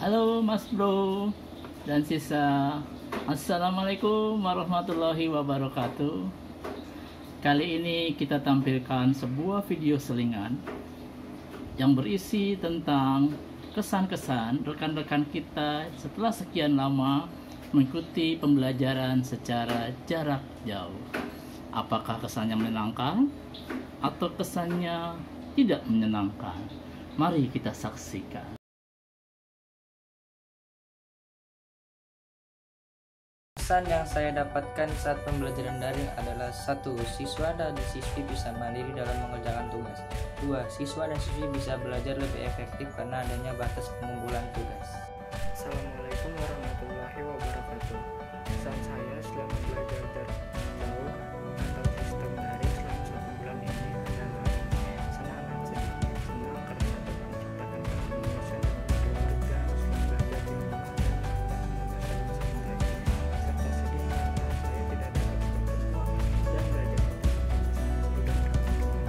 Halo Mas Bro dan Sisa. Assalamualaikum warahmatullahi wabarakatuh. Kali ini kita tampilkan sebuah video selingan yang berisi tentang kesan-kesan rekan-rekan kita setelah sekian lama mengikuti pembelajaran secara jarak jauh. Apakah kesannya menyenangkan atau kesannya tidak menyenangkan? Mari kita saksikan. Pesan yang saya dapatkan saat pembelajaran daring adalah: 1. Siswa dan siswi bisa mandiri dalam mengerjakan tugas. 2. Siswa dan siswi bisa belajar lebih efektif karena adanya batas pengumpulan tugas. Assalamualaikum warahmatullahi wabarakatuh. Pesan saya selama belajar jarak jauh atau sistem daring selama 1 bulan ini adalah semangat, sedikit senang karena dapat menciptakan keharmonisan dengan keluarga setelah belajar di rumah dan dapat membahas santai, serta sedih karena saya tidak dapat bertemu dan belajar bersama guru dan orang tua.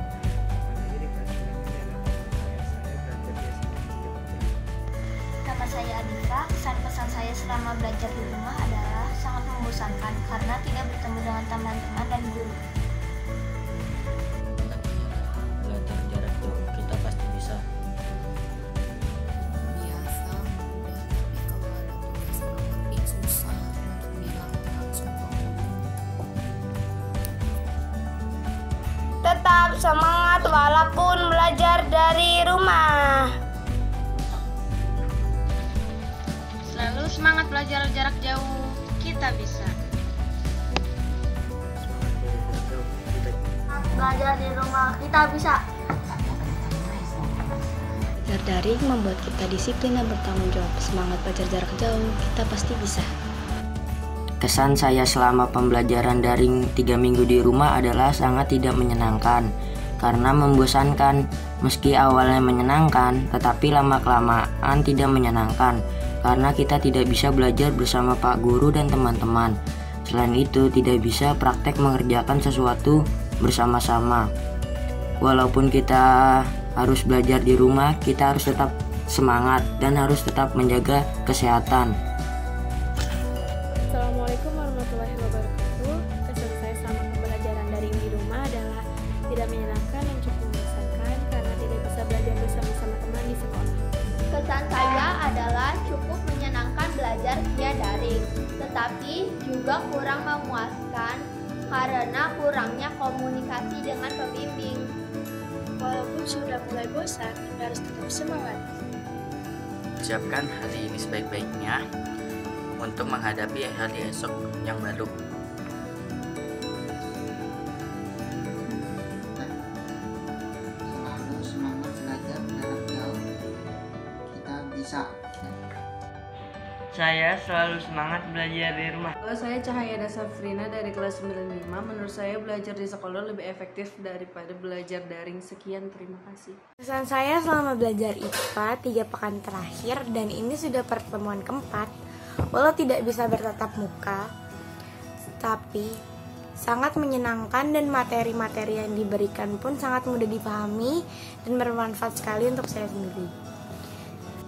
Apalagi di kelas 9 ini adalah saya belajar biasanya di Jogja. Nama saya Adita. Pesan-pesan saya selama belajar di rumah adalah sangat membosankan karena tidak bertemu dengan teman-teman dan guru. Belajar jarak jauh, kita pasti bisa. Biasa mudah, tapi kalau ada tugas yang makin susah untuk bilang langsung ke guru. Tetap semangat walaupun belajar dari rumah. Selalu semangat belajar jarak jauh, kita bisa. Belajar di rumah kita bisa. Belajar daring membuat kita disiplin dan bertanggung jawab. Semangat belajar jarak jauh, kita pasti bisa. Kesan saya selama pembelajaran daring 3 minggu di rumah adalah sangat tidak menyenangkan karena membosankan. Meski awalnya menyenangkan, tetapi lama-kelamaan tidak menyenangkan karena kita tidak bisa belajar bersama Pak Guru dan teman-teman. Selain itu, tidak bisa praktek mengerjakan sesuatu bersama-sama. Walaupun kita harus belajar di rumah, kita harus tetap semangat dan harus tetap menjaga kesehatan. Assalamualaikum warahmatullahi wabarakatuh. Kesan saya selama pembelajaran daring di rumah adalah tidak menyenangkan dan cukup membosankan karena tidak bisa belajar bersama-sama teman di sekolah. Kesan saya adalah cukup menyenangkan belajar via daring, tetapi juga kurang memuaskan karena kurangnya komunikasi dengan pembimbing. Walaupun sudah mulai bosan, kita harus tetap semangat. Siapkan hari ini sebaik-baiknya untuk menghadapi hari esok yang baru. Selalu semangat belajar jarak jauh, kita bisa. Saya selalu semangat belajar di rumah. Kalau saya Cahyada Safrina dari kelas 95, menurut saya belajar di sekolah lebih efektif daripada belajar daring. Sekian, terima kasih. Kesan saya selama belajar IPA 3 pekan terakhir dan ini sudah pertemuan keempat. Walau tidak bisa bertatap muka, tapi sangat menyenangkan dan materi-materi yang diberikan pun sangat mudah dipahami dan bermanfaat sekali untuk saya sendiri.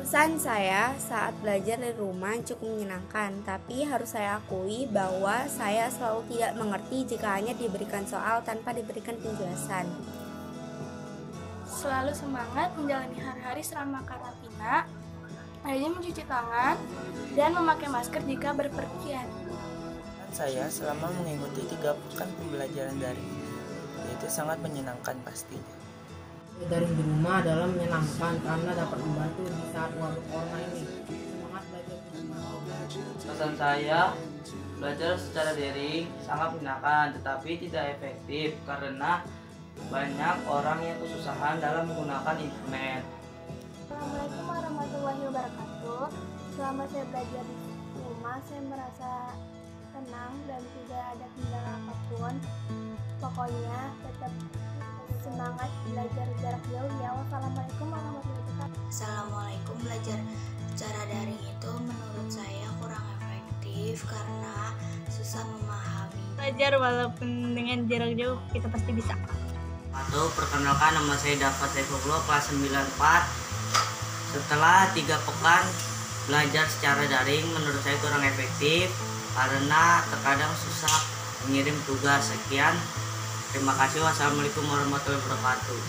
Pesan saya saat belajar di rumah cukup menyenangkan, tapi harus saya akui bahwa saya selalu tidak mengerti jika hanya diberikan soal tanpa diberikan penjelasan. Selalu semangat menjalani hari-hari selama karantina, rajin mencuci tangan, dan memakai masker jika berpergian. Saya selama mengikuti 3 pekan pembelajaran daring, yaitu sangat menyenangkan pastinya. Daring di rumah adalah menyenangkan karena dapat membantu di saat wabah corona ini. Semangat belajar di rumah. Pesan saya, belajar secara daring sangat menyenangkan tetapi tidak efektif karena banyak orang yang kesusahan dalam menggunakan internet. Assalamualaikum warahmatullahi wabarakatuh. Selama saya belajar di rumah, saya merasa tenang dan tidak ada kendala apapun. Pokoknya tetap semangat belajar jarak jauh ya. Wassalamualaikum warahmatullahi wabarakatuh. Assalamualaikum. Belajar secara daring itu menurut saya kurang efektif karena susah memahami. Belajar walaupun dengan jarak jauh kita pasti bisa. Perkenalkan, nama saya Dafa Saifullah, kelas 94. Setelah 3 pekan belajar secara daring menurut saya kurang efektif karena terkadang susah mengirim tugas. Sekian, terima kasih. Wassalamualaikum warahmatullahi wabarakatuh.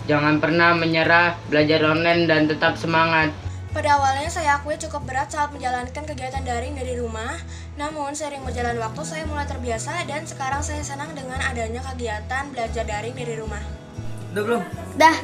Jangan pernah menyerah, belajar online dan tetap semangat. Pada awalnya saya akui cukup berat saat menjalankan kegiatan daring dari rumah. Namun seiring berjalan waktu saya mulai terbiasa dan sekarang saya senang dengan adanya kegiatan belajar daring dari rumah. Udah belum? Dah.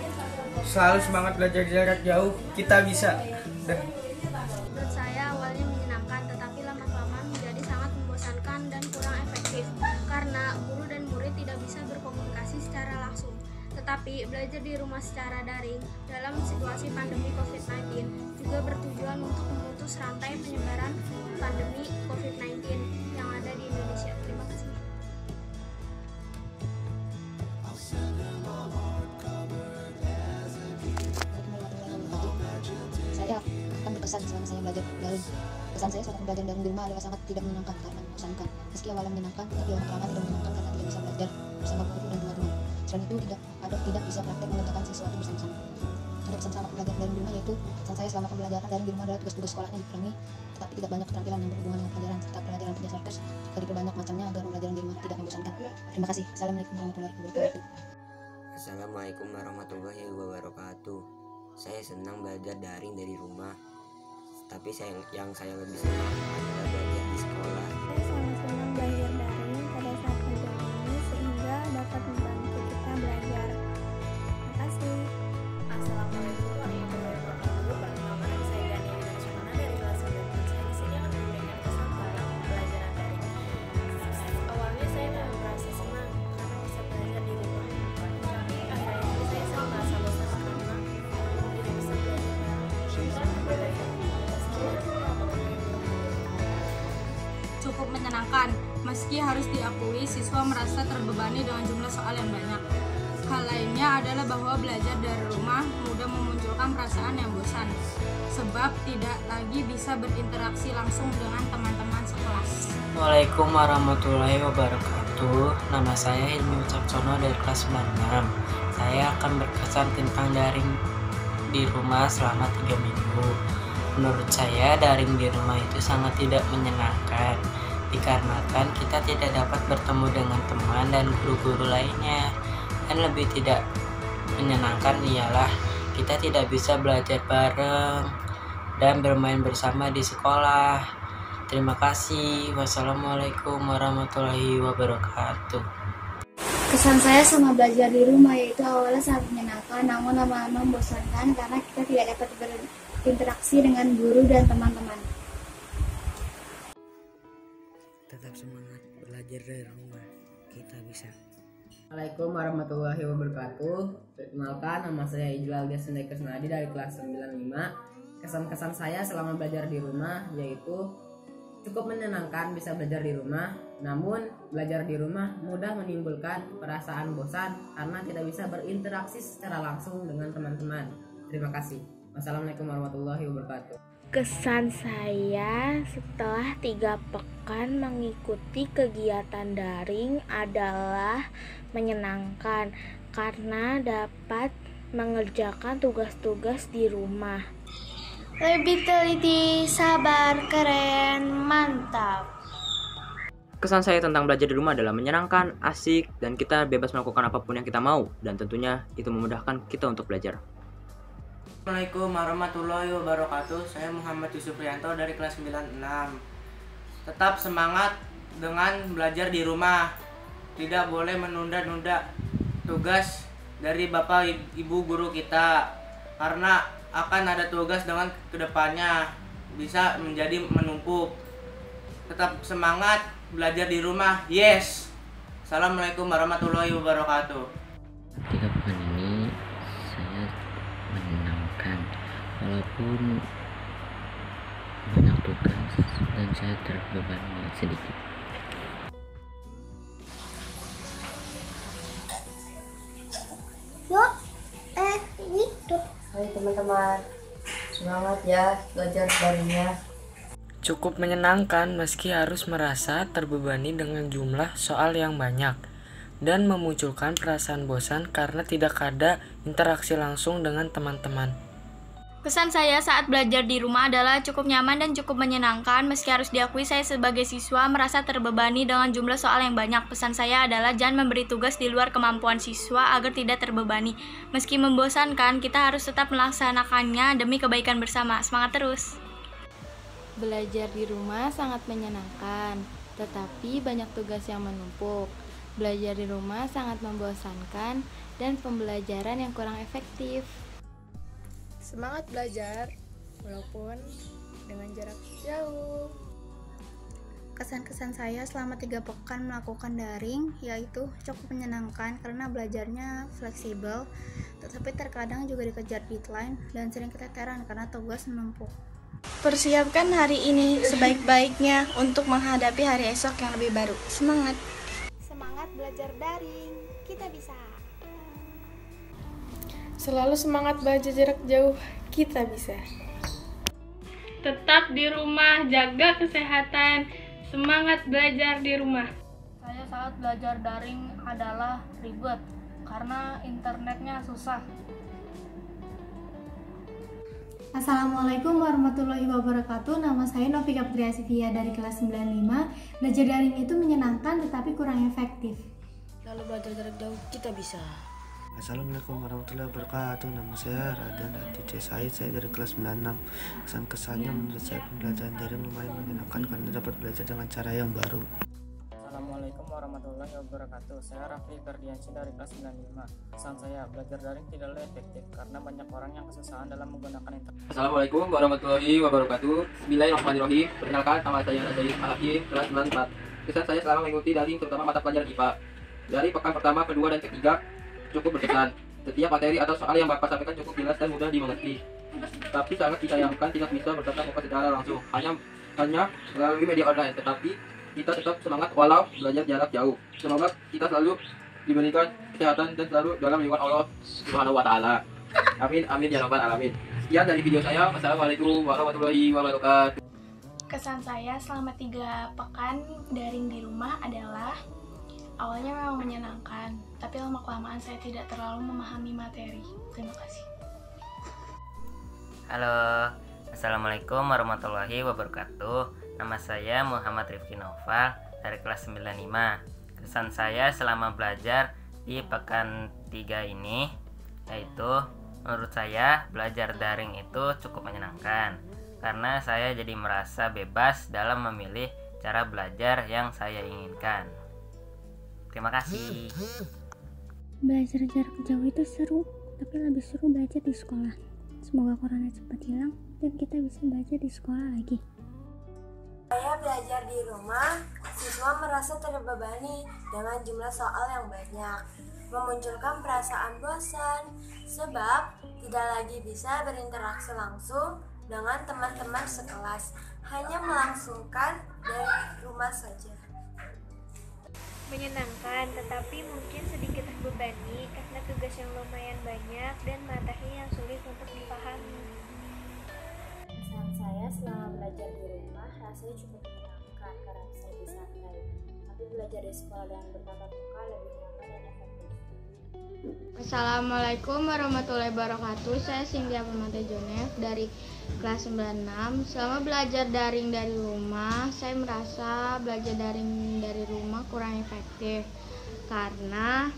Selalu semangat belajar jarak jauh, kita bisa. Dah. Menurut saya awalnya menyenangkan, tetapi lama-kelamaan menjadi sangat membosankan dan kurang efektif karena guru dan murid tidak bisa berkomunikasi secara langsung. Tetapi belajar di rumah secara daring dalam situasi pandemi COVID-19 juga bertujuan untuk memutus rantai penyebaran pandemi COVID-19 yang ada di Indonesia. Terima kasih. Saya akan berkesan selama saya belajar daring. Kesan saya selama belajar daring di rumah adalah sangat tidak menyenangkan karena membosankan. Meski awalnya menyenangkan, tetapi lama-kelamaan tidak menyenangkan karena tidak bisa belajar bersama guru dan teman-teman. Selain itu tidak bisa praktek mengerjakan sesuatu bersama-sama. Ada pesan selama belajar daring di rumah yaitu pesan saya selama pembelajaran daring di rumah adalah tugas-tugas sekolahnya dikurangi, tetapi tidak banyak keterampilan yang berhubungan dengan pelajaran serta pelajaran punya fokus jika diperbanyak macamnya agar pembelajaran di rumah tidak membosankan. Terima kasih. Assalamualaikum warahmatullahi wabarakatuh. Assalamualaikum warahmatullahi wabarakatuh. Saya senang belajar daring dari rumah, tapi yang saya lebih senang adalah belajar di sekolah. Saya sangat senang belajar daring pada saat pandemi ini sehingga dapat membantu kita belajar. Terima kasih. Assalamualaikum warahmatullahi wabarakatuh. Perkenalkan, saya Gani Widarsyana dari kelas 9. Saya di sini akan memberikan kesan tentang pembelajaran daring. Awalnya saya tidak merasa senang karena bisa belajar di rumah, tapi akhir-akhir ini saya sering merasa bosan karena tidak bisa belajar Cukup menyenangkan, meski harus diakui siswa merasa terbebani dengan jumlah soal yang banyak. Hal lainnya adalah bahwa belajar dari rumah mudah memunculkan perasaan yang bosan, sebab tidak lagi bisa berinteraksi langsung dengan teman-teman sekelas. Waalaikumsalam warahmatullahi wabarakatuh. Nama saya Hilmi Wicaksono dari kelas 96. Saya akan berkesan tentang daring di rumah selama 3 minggu. Menurut saya daring di rumah itu sangat tidak menyenangkan, dikarenakan kita tidak dapat bertemu dengan teman dan guru-guru lainnya. Dan lebih tidak menyenangkan ialah kita tidak bisa belajar bareng dan bermain bersama di sekolah. Terima kasih. Wassalamualaikum warahmatullahi wabarakatuh. Kesan saya sama belajar di rumah yaitu awalnya sangat menyenangkan, namun lama-lama membosankan karena kita tidak dapat berinteraksi dengan guru dan teman-teman. Tetap semangat belajar dari rumah, kita bisa. Assalamualaikum warahmatullahi wabarakatuh. Perkenalkan, nama saya Ijlal Gesendai Kesnadi dari kelas 95. Kesan-kesan saya selama belajar di rumah yaitu cukup menyenangkan bisa belajar di rumah, namun belajar di rumah mudah menimbulkan perasaan bosan karena tidak bisa berinteraksi secara langsung dengan teman-teman. Terima kasih. Wassalamualaikum warahmatullahi wabarakatuh. Kesan saya setelah 3 pekan mengikuti kegiatan daring adalah menyenangkan karena dapat mengerjakan tugas-tugas di rumah. Lebih teliti, sabar, keren, mantap. Kesan saya tentang belajar di rumah adalah menyenangkan, asik, dan kita bebas melakukan apapun yang kita mau. Dan tentunya itu memudahkan kita untuk belajar. Assalamualaikum warahmatullahi wabarakatuh. Saya Muhammad Yusuf Rianto dari kelas 96. Tetap semangat dengan belajar di rumah. Tidak boleh menunda-nunda tugas dari Bapak Ibu guru kita, karena akan ada tugas dengan kedepannya bisa menjadi menumpuk. Tetap semangat belajar di rumah. Yes. Assalamualaikum warahmatullahi wabarakatuh. 3 pekan ini saya menyenangkan walaupun banyak tugas dan saya terbebani sedikit. Hai teman-teman, semangat ya belajar daringnya. Cukup menyenangkan meski harus merasa terbebani dengan jumlah soal yang banyak dan memunculkan perasaan bosan karena tidak ada interaksi langsung dengan teman-teman. Kesan saya saat belajar di rumah adalah cukup nyaman dan cukup menyenangkan. Meski harus diakui saya sebagai siswa merasa terbebani dengan jumlah soal yang banyak. Pesan saya adalah jangan memberi tugas di luar kemampuan siswa agar tidak terbebani. Meski membosankan, kita harus tetap melaksanakannya demi kebaikan bersama. Semangat terus! Belajar di rumah sangat menyenangkan, tetapi banyak tugas yang menumpuk. Belajar di rumah sangat membosankan dan pembelajaran yang kurang efektif. Semangat belajar walaupun dengan jarak jauh. Kesan-kesan saya selama 3 pekan melakukan daring yaitu cukup menyenangkan karena belajarnya fleksibel, tetapi terkadang juga dikejar deadline dan sering keteteran karena tugas menumpuk. Persiapkan hari ini sebaik-baiknya untuk menghadapi hari esok yang lebih baru. Semangat! Semangat belajar daring, kita bisa! Selalu semangat belajar jarak jauh, kita bisa. Tetap di rumah, jaga kesehatan, semangat belajar di rumah. Saya saat belajar daring adalah ribet karena internetnya susah. Assalamualaikum warahmatullahi wabarakatuh. Nama saya Novika Putri Asifia dari kelas 95. Belajar daring itu menyenangkan tetapi kurang efektif. Kalau belajar jarak jauh, kita bisa. Assalamualaikum warahmatullahi wabarakatuh. Nama saya Radan Aditya Said, saya dari kelas 96. Kesan-kesannya menurut saya pembelajaran daring lumayan menyenangkan karena dapat belajar dengan cara yang baru. Assalamualaikum warahmatullahi wabarakatuh. Saya Raffi Ferdiansyah dari kelas 95. Kesan saya, belajar daring tidaklah efektif karena banyak orang yang kesusahan dalam menggunakan internet. Assalamualaikum warahmatullahi wabarakatuh. Bismillahirrahmanirrahim. Perkenalkan, nama saya Nazair Al-Hakim, kelas 94. Kesan saya selama mengikuti daring terutama mata pelajaran IPA. Dari pekan pertama, kedua, dan ketiga cukup berkesan. Setiap materi atau soal yang Bapak sampaikan cukup jelas dan mudah dimengerti. Tapi sangat disayangkan tidak bisa bertatap muka secara langsung, hanya melalui media online. Tetapi kita tetap semangat walau belajar jarak jauh. Semoga kita selalu diberikan kesehatan dan selalu dalam lindungan Allah Subhanahu wa taala. Amin amin ya rabbal alamin. Sekian dari video saya. Wassalamualaikum warahmatullahi wabarakatuh. Kesan saya selama 3 pekan daring di rumah adalah awalnya memang menyenangkan, tapi lama-kelamaan saya tidak terlalu memahami materi. Terima kasih. Halo, Assalamualaikum warahmatullahi wabarakatuh. Nama saya Muhammad Rifki Noval dari kelas 95. Kesan saya selama belajar di pekan 3 ini yaitu menurut saya belajar daring itu cukup menyenangkan karena saya jadi merasa bebas dalam memilih cara belajar yang saya inginkan. Terima kasih. Belajar jarak jauh itu seru, tapi lebih seru belajar di sekolah. Semoga corona cepat hilang dan kita bisa belajar di sekolah lagi. Saya belajar di rumah, siswa merasa terbebani dengan jumlah soal yang banyak, memunculkan perasaan bosan, sebab tidak lagi bisa berinteraksi langsung dengan teman-teman sekelas, hanya melangsungkan dari rumah saja. Menyenangkan, tetapi mungkin sedikit terbebani karena tugas yang lumayan banyak dan materi yang sulit untuk dipahami. Kesan saya selama belajar di rumah rasanya cukup menyenangkan karena bisa lebih santai. Tapi belajar di sekolah dengan bertatap muka lebih nyaman dan efektif. Assalamualaikum warahmatullahi wabarakatuh. Saya Cynthia Permata Jonef dari kelas 96. Selama belajar daring dari rumah, saya merasa belajar daring dari rumah kurang efektif karena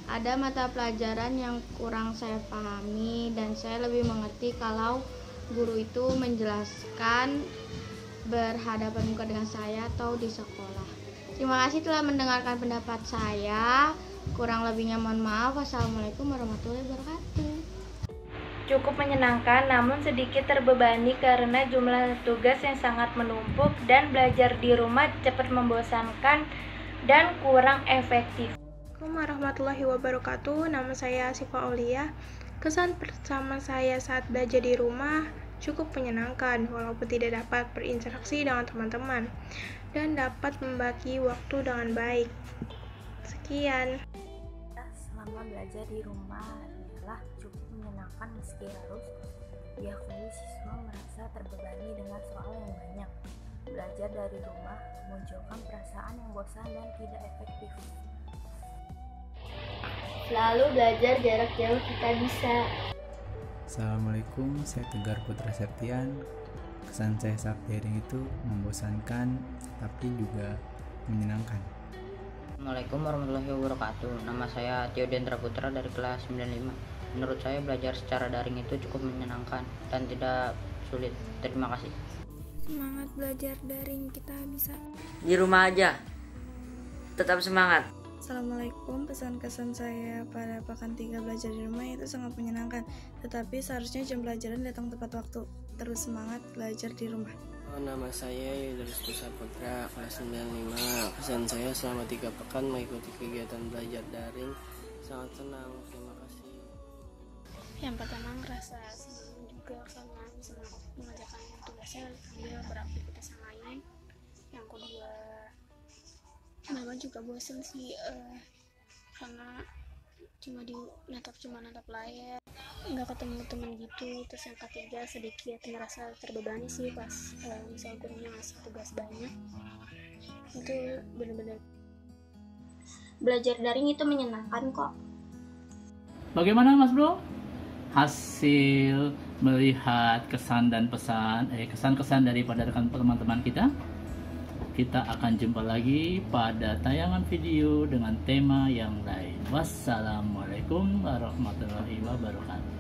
ada mata pelajaran yang kurang saya pahami dan saya lebih mengerti kalau guru itu menjelaskan berhadapan muka dengan saya atau di sekolah. Terima kasih telah mendengarkan pendapat saya. Kurang lebihnya mohon maaf. Wassalamualaikum warahmatullahi wabarakatuh. Cukup menyenangkan namun sedikit terbebani karena jumlah tugas yang sangat menumpuk dan belajar di rumah cepat membosankan dan kurang efektif. Assalamualaikum warahmatullahi wabarakatuh. Nama saya Sifa Aulia. Kesan pertama saya saat belajar di rumah cukup menyenangkan walaupun tidak dapat berinteraksi dengan teman-teman dan dapat membagi waktu dengan baik. Sekian. Selama belajar di rumah adalah cukup menyenangkan meski harus diakui siswa merasa terbebani dengan soal yang banyak. Belajar dari rumah memunculkan perasaan yang bosan dan tidak efektif. Selalu belajar jarak jauh kita bisa. Assalamualaikum, saya Tegar Putra Septian. Kesan saya saat daring itu membosankan tapi juga menyenangkan. Assalamualaikum warahmatullahi wabarakatuh. Nama saya Tio Dendra Putra dari kelas 95. Menurut saya belajar secara daring itu cukup menyenangkan dan tidak sulit. Terima kasih. Semangat belajar daring, kita bisa Di rumah aja. Tetap semangat. Assalamualaikum, pesan-kesan saya pada pekan 3 belajar di rumah itu sangat menyenangkan. Tetapi seharusnya jam pelajaran datang tepat waktu. Terus semangat belajar di rumah. Nama saya Yudhis Putra, kelas 95. Pesan saya selama 3 pekan mengikuti kegiatan belajar daring sangat senang. Terima kasih. Yang pertama ngerasa senang juga karena bisa mengerjakan tugasnya sambil beraktivitas yang lain. Yang kedua, memang juga bosan sih karena cuma natap layar, nggak ketemu teman gitu. Terus yang ketiga sedikit merasa terbebani sih pas misal gurunya ngasih tugas banyak. Itu benar-benar belajar daring itu menyenangkan kok. Bagaimana Mas Bro? Hasil melihat kesan dan kesan-kesan daripada rekan teman-teman kita. Kita akan jumpa lagi pada tayangan video dengan tema yang lain. Wassalamualaikum warahmatullahi wabarakatuh.